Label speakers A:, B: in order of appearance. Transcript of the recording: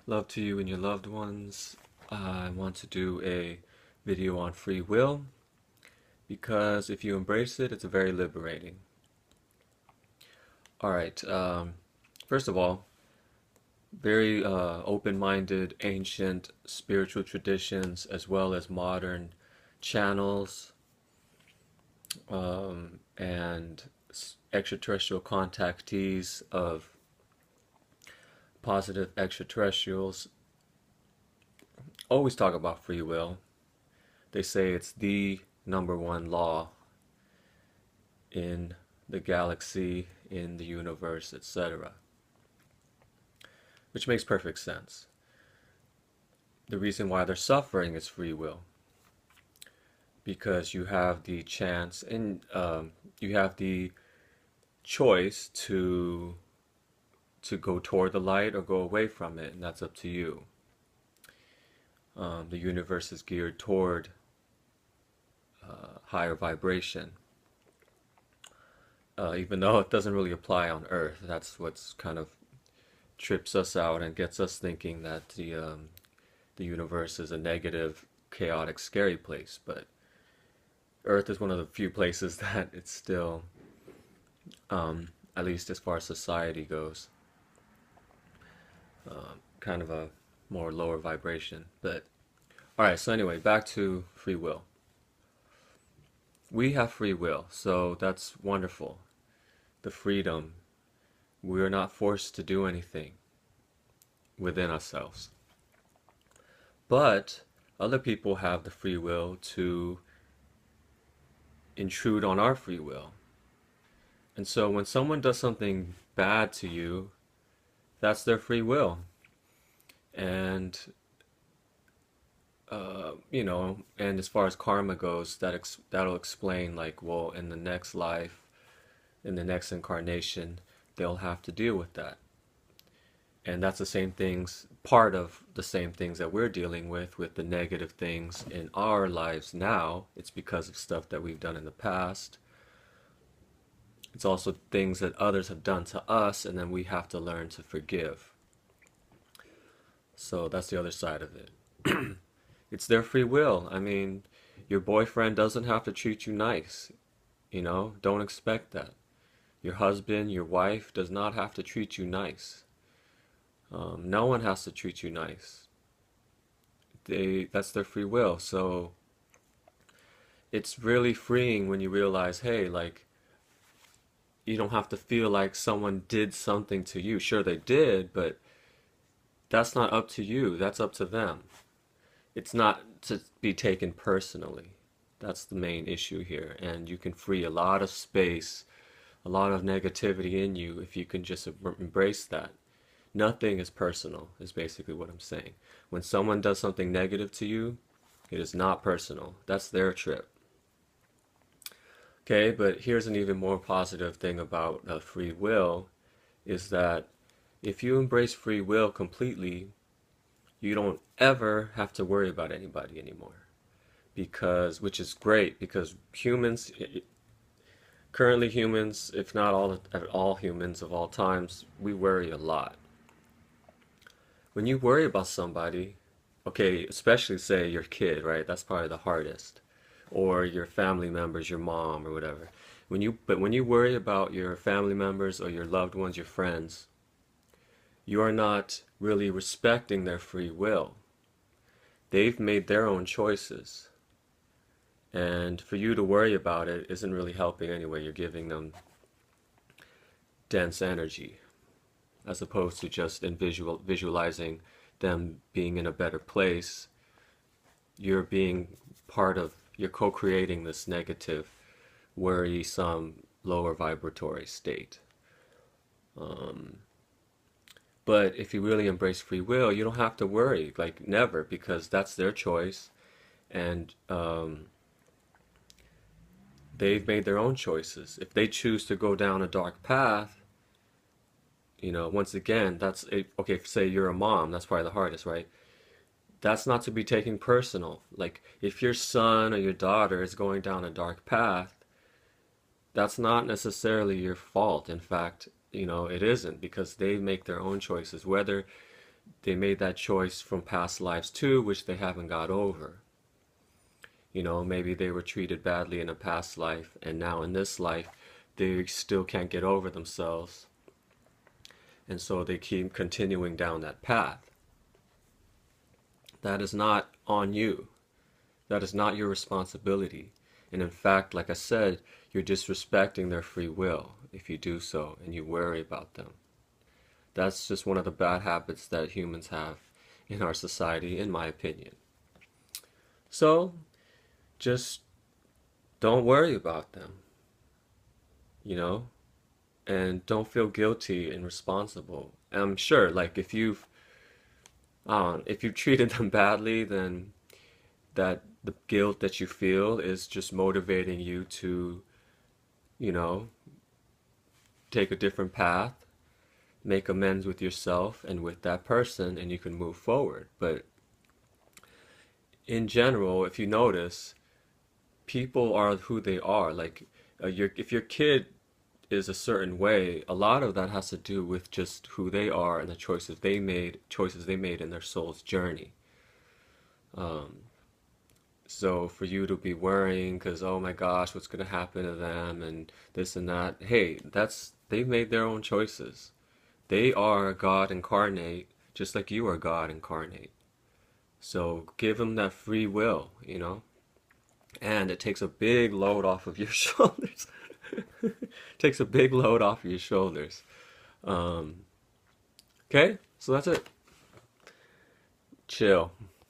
A: Love to you and your loved ones. I want to do a video on free will because if you embrace it, it's very liberating. Alright, first of all, very open-minded, ancient spiritual traditions as well as modern channels and extraterrestrial contactees of positive extraterrestrials always talk about free will. They say it's the number one law in the galaxy, in the universe, etc. Which makes perfect sense. The reason why they're suffering is free will. Because you have the chance and you have the choice to go toward the light or go away from it, and that's up to you. The universe is geared toward higher vibration, even though it doesn't really apply on Earth. That's what's kind of trips us out and gets us thinking that the universe is a negative, chaotic, scary place. But Earth is one of the few places that it's still, at least as far as society goes, kind of a more lower vibration. But alright, so anyway, back to free will. We have free will, so that's wonderful. The freedom. We're not forced to do anything within ourselves. But other people have the free will to intrude on our free will. And so when someone does something bad to you, that's their free will. And and as far as karma goes, that'll explain, like, well, in the next life, in the next incarnation, they'll have to deal with that. And that's the same things, part of the same things that we're dealing with the negative things in our lives now. It's because of stuff that we've done in the past. It's also things that others have done to us, and then we have to learn to forgive. So that's the other side of it. It's their free will. I mean, your boyfriend doesn't have to treat you nice. Don't expect that. Your husband, your wife does not have to treat you nice. No one has to treat you nice. That's their free will. So it's really freeing when you realize, hey, like, you don't have to feel like someone did something to you. Sure, they did, but that's not up to you. That's up to them. It's not to be taken personally. That's the main issue here. And you can free a lot of space, a lot of negativity in you if you can just embrace that. Nothing is personal, is basically what I'm saying. When someone does something negative to you, it is not personal. That's their trip. Okay, but here's an even more positive thing about free will, is that if you embrace free will completely, you don't ever have to worry about anybody anymore. Which is great, because humans, currently humans, if not all humans of all times, we worry a lot. When you worry about somebody, okay, especially say your kid, right? That's probably the hardest. Or your family members, your mom or whatever. But when you worry about your family members or your loved ones, your friends, you are not really respecting their free will. They've made their own choices. And for you to worry about it isn't really helping anyway. You're giving them dense energy, as opposed to just visualizing them being in a better place. You're co-creating this negative, worrisome, lower vibratory state. But if you really embrace free will, you don't have to worry, like, never, because that's their choice, and they've made their own choices. If they choose to go down a dark path, once again, okay, say you're a mom, that's probably the hardest, right? That's not to be taken personal. Like, if your son or your daughter is going down a dark path, that's not necessarily your fault. In fact, it isn't, because they make their own choices. Whether they made that choice from past lives too, which they haven't got over. You know, maybe they were treated badly in a past life, and now in this life, they still can't get over themselves. And so they keep continuing down that path. That is not on you. That is not your responsibility. And in fact, like I said, you're disrespecting their free will if you do so and you worry about them. That's just one of the bad habits that humans have in our society, in my opinion. So, just don't worry about them, you know, and don't feel guilty and responsible. And I'm sure, like, if you've treated them badly, then that the guilt that you feel is just motivating you to, you know, take a different path, make amends with yourself and with that person, and you can move forward. But in general, if you notice, people are who they are. Like, if your kid is a certain way, a lot of that has to do with just who they are and the choices they made in their soul's journey. Um, so for you to be worrying because, oh my gosh, what's going to happen to them and this and that, hey, they've made their own choices. They are God incarnate, just like you are God incarnate. So give them that free will, you know? And it takes a big load off of your shoulders. Takes a big load off of your shoulders. Um, okay, so that's it. Chill.